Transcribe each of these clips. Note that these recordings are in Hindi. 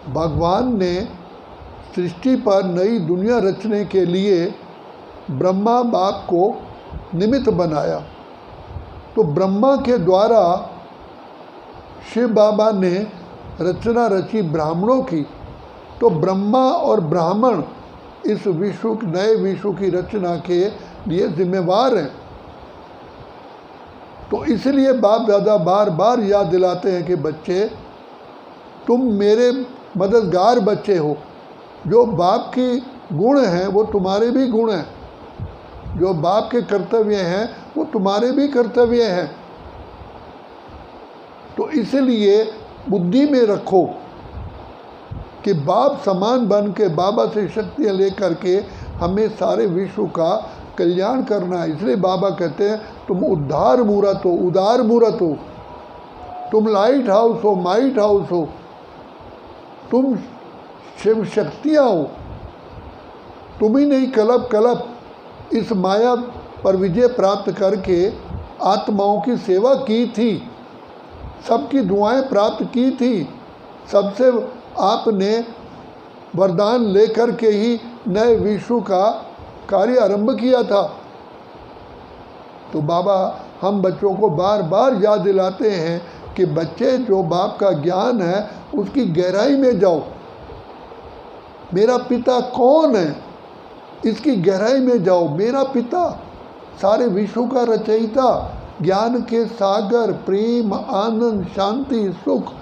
भगवान ने सृष्टि पर नई दुनिया रचने के लिए ब्रह्मा बाप को निमित्त बनाया। तो ब्रह्मा के द्वारा शिव बाबा ने रचना रची ब्राह्मणों की। तो ब्रह्मा और ब्राह्मण इस विश्व, नए विश्व की रचना के लिए जिम्मेवार हैं। तो इसलिए बाप दादा बार बार याद दिलाते हैं कि बच्चे, तुम मेरे मददगार बच्चे हो। जो बाप के गुण हैं वो तुम्हारे भी गुण हैं, जो बाप के कर्तव्य हैं वो तुम्हारे भी कर्तव्य हैं। तो इसलिए बुद्धि में रखो कि बाप समान बन के बाबा से शक्तियाँ लेकर के हमें सारे विश्व का कल्याण करना है। इसलिए बाबा कहते हैं तुम उद्धार मूर्त हो, उदार मूर्त हो, तुम लाइट हाउस हो, माइट हाउस हो, तुम शिव शक्तियाँ हो। तुम ही नहीं कल्प कल्प इस माया पर विजय प्राप्त करके आत्माओं की सेवा की थी, सबकी दुआएं प्राप्त की थी, सबसे आपने वरदान लेकर के ही नए विश्व का कार्य आरंभ किया था। तो बाबा हम बच्चों को बार बार याद दिलाते हैं कि बच्चे, जो बाप का ज्ञान है उसकी गहराई में जाओ। मेरा पिता कौन है, इसकी गहराई में जाओ। मेरा पिता सारे विश्व का रचयिता, ज्ञान के सागर, प्रेम, आनंद, शांति, सुख,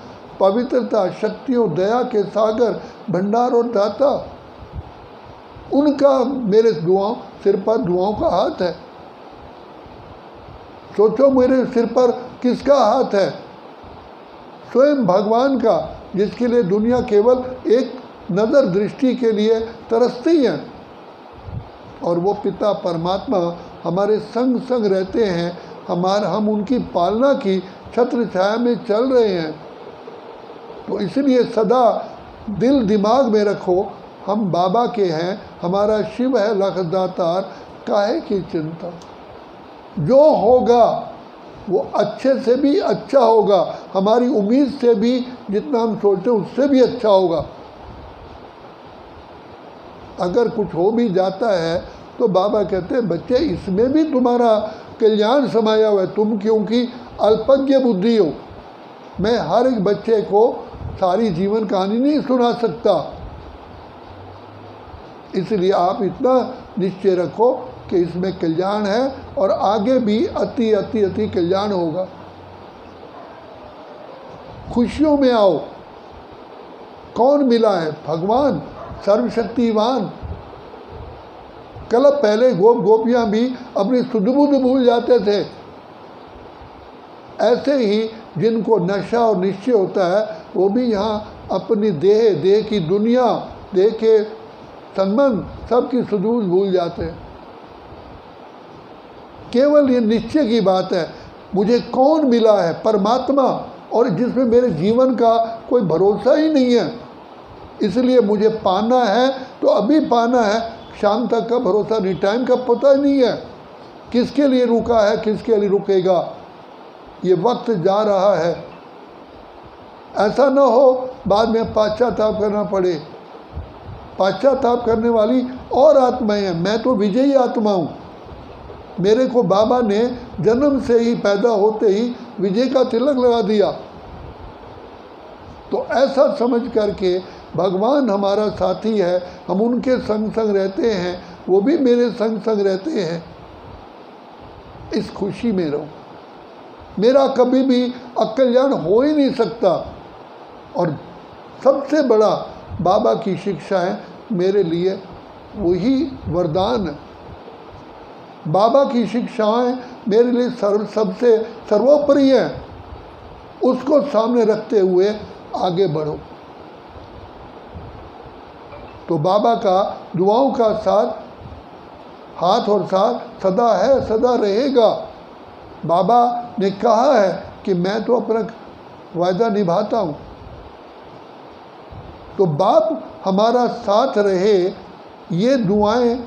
पवित्रता, शक्तियों, दया के सागर, भंडार और दाता, उनका मेरे सिर पर दुआओं का हाथ है। सोचो मेरे सिर पर किसका हाथ है? स्वयं भगवान का, जिसके लिए दुनिया केवल एक नज़र दृष्टि के लिए तरसती है। और वो पिता परमात्मा हमारे संग संग रहते हैं, हम उनकी पालना की छत्र छाया में चल रहे हैं। तो इसलिए सदा दिल दिमाग में रखो, हम बाबा के हैं, हमारा शिव है लखदातार, काहे की चिंता। जो होगा वो अच्छे से भी अच्छा होगा, हमारी उम्मीद से भी, जितना हम सोचते हैं उससे भी अच्छा होगा। अगर कुछ हो भी जाता है तो बाबा कहते हैं बच्चे, इसमें भी तुम्हारा कल्याण समाया हुआ है, तुम क्योंकि अल्पज्ञ बुद्धि हो। मैं हर एक बच्चे को सारी जीवन कहानी नहीं सुना सकता, इसलिए आप इतना निश्चय रखो कि इसमें कल्याण है और आगे भी अति अति अति कल्याण होगा। खुशियों में आओ। कौन मिला है? भगवान सर्वशक्तिवान। कल पहले गोपियां भी अपनी सुध बुध भूल जाते थे। ऐसे ही जिनको नशा और निश्चय होता है वो भी यहाँ अपनी देह की दुनिया, देह के संबंध, सबकी सुध बुध भूल जाते हैं। केवल ये निश्चय की बात है, मुझे कौन मिला है? परमात्मा, और जिसमें मेरे जीवन का कोई भरोसा ही नहीं है। इसलिए मुझे पाना है तो अभी पाना है, शाम तक का भरोसा नहीं, टाइम का पता ही नहीं है किसके लिए रुका है, किसके लिए रुकेगा। ये वक्त जा रहा है, ऐसा ना हो बाद में पाश्चाताप करना पड़े। पाश्चाताप करने वाली और आत्माएं हैं, मैं तो विजयी आत्मा हूँ। मेरे को बाबा ने जन्म से ही, पैदा होते ही विजय का तिलक लगा दिया। तो ऐसा समझ करके भगवान हमारा साथी है, हम उनके संग संग रहते हैं, वो भी मेरे संग संग रहते हैं। इस खुशी में रहो। मेरा कभी भी अकल्याण हो ही नहीं सकता। और सबसे बड़ा बाबा की शिक्षा है मेरे लिए, वही वरदान है। बाबा की शिक्षाएं मेरे लिए सबसे सर्वोपरि है। उसको सामने रखते हुए आगे बढ़ो। तो बाबा का दुआओं का साथ, हाथ और साथ सदा है, सदा रहेगा। बाबा ने कहा है कि मैं तो अपना वायदा निभाता हूँ। तो बाप हमारा साथ रहे, ये दुआएं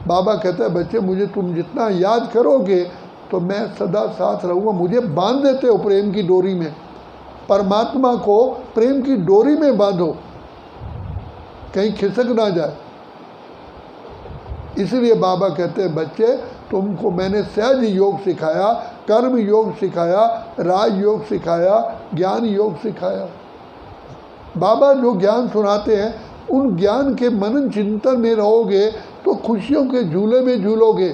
बाबा कहता है बच्चे, मुझे तुम जितना याद करोगे तो मैं सदा साथ रहूँगा। मुझे बांध देते हो प्रेम की डोरी में। परमात्मा को प्रेम की डोरी में बांधो। कहीं खिसक ना जाए। इसलिए बाबा कहते हैं बच्चे, तुमको मैंने सहज योग सिखाया, कर्म योग सिखाया, राज योग सिखाया, ज्ञान योग सिखाया। बाबा जो ज्ञान सुनाते हैं उन ज्ञान के मनन चिंतन में रहोगे तो खुशियों के झूले में झूलोगे।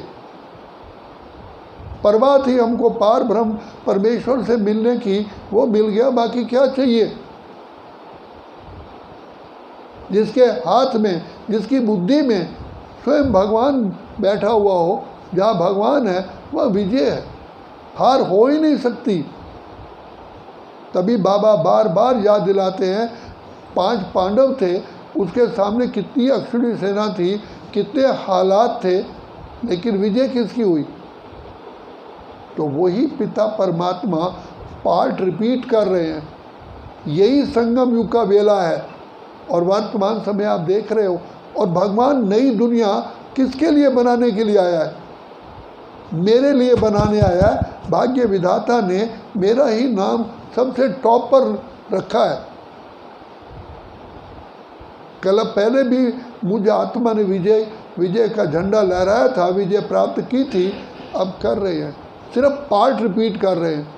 परवाह थी हमको पार ब्रह्म परमेश्वर से मिलने की, वो मिल गया, बाकी क्या चाहिए। जिसके हाथ में, जिसकी बुद्धि में स्वयं भगवान बैठा हुआ हो, जहाँ भगवान है वह विजय है, हार हो ही नहीं सकती। तभी बाबा बार बार याद दिलाते हैं, 5 पांडव थे, उसके सामने कितनी अक्षुणी सेना थी, कितने हालात थे, लेकिन विजय किसकी हुई। तो वही पिता परमात्मा पार्ट रिपीट कर रहे हैं। यही संगम युग का वेला है और वर्तमान समय आप देख रहे हो। और भगवान नई दुनिया किसके लिए बनाने के लिए आया है? मेरे लिए बनाने आया है। भाग्य विधाता ने मेरा ही नाम सबसे टॉप पर रखा है। कल पहले भी मुझे आत्मा ने विजय का झंडा लहराया था, विजय प्राप्त की थी, अब कर रहे हैं, सिर्फ पार्ट रिपीट कर रहे हैं।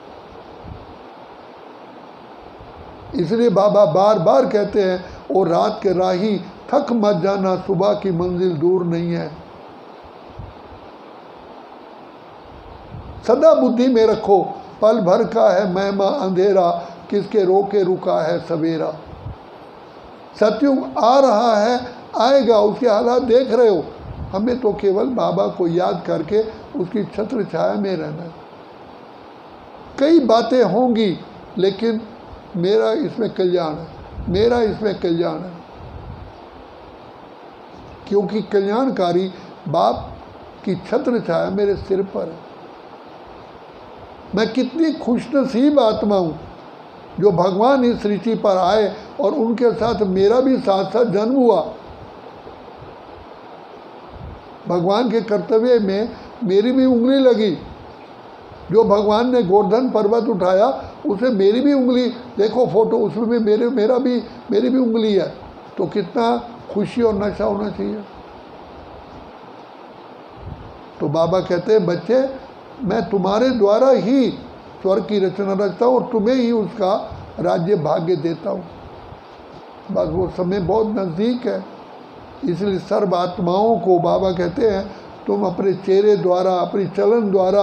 इसलिए बाबा बार बार कहते हैं, ओ रात के राही थक मत जाना, सुबह की मंजिल दूर नहीं है। सदा बुद्धि में रखो, पल भर का है महिमा अंधेरा, किसके रोके रुका है सवेरा। सतयुग आ रहा है, आएगा, उसके हालात देख रहे हो। हमें तो केवल बाबा को याद करके उसकी छत्र छाया में रहना है। कई बातें होंगी, लेकिन मेरा इसमें कल्याण है, मेरा इसमें कल्याण है, क्योंकि कल्याणकारी बाप की छत्र छाया मेरे सिर पर है। मैं कितनी खुशनसीब आत्मा हूँ जो भगवान इस सृष्टि पर आए और उनके साथ मेरा भी साथ साथ जन्म हुआ। भगवान के कर्तव्य में मेरी भी उंगली लगी। जो भगवान ने गोवर्धन पर्वत उठाया, उसे मेरी भी उंगली, देखो फोटो, उसमें मेरी भी उंगली है। तो कितना खुशी और नशा होना चाहिए। तो बाबा कहते हैं, बच्चे मैं तुम्हारे द्वारा ही स्वर्ग की रचना रचता हूँ और तुम्हें ही उसका राज्य भाग्य देता हूँ। बस वो समय बहुत नज़दीक है। इसलिए सर्व आत्माओं को बाबा कहते हैं, तुम अपने चेहरे द्वारा, अपने चलन द्वारा,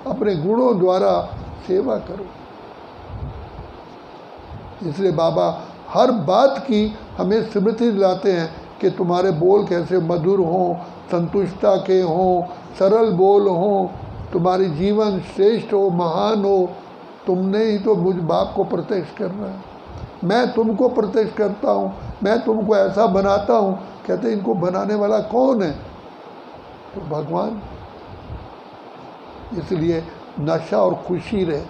अपने गुणों द्वारा सेवा करो। इसलिए बाबा हर बात की हमें स्मृति दिलाते हैं कि तुम्हारे बोल कैसे मधुर हों, संतुष्टता के हों, सरल बोल हों, तुम्हारी जीवन श्रेष्ठ हो, महान हो। तुमने ही तो मुझ बाप को प्रत्यक्ष करना है। मैं तुमको प्रत्यक्ष करता हूँ, मैं तुमको ऐसा बनाता हूँ। कहते इनको बनाने वाला कौन है? तो भगवान। इसलिए नशा और खुशी रहे।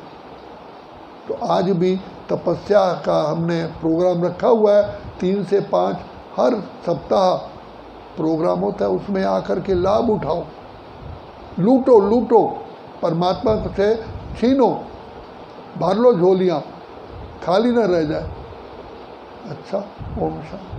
तो आज भी तपस्या का हमने प्रोग्राम रखा हुआ है, 3 से 5 हर सप्ताह प्रोग्राम होता है। उसमें आकर के लाभ उठाओ, लूटो, परमात्मा से छीनो, भर लो झोलियाँ, खाली न रह जाए। अच्छा, ओम शांति।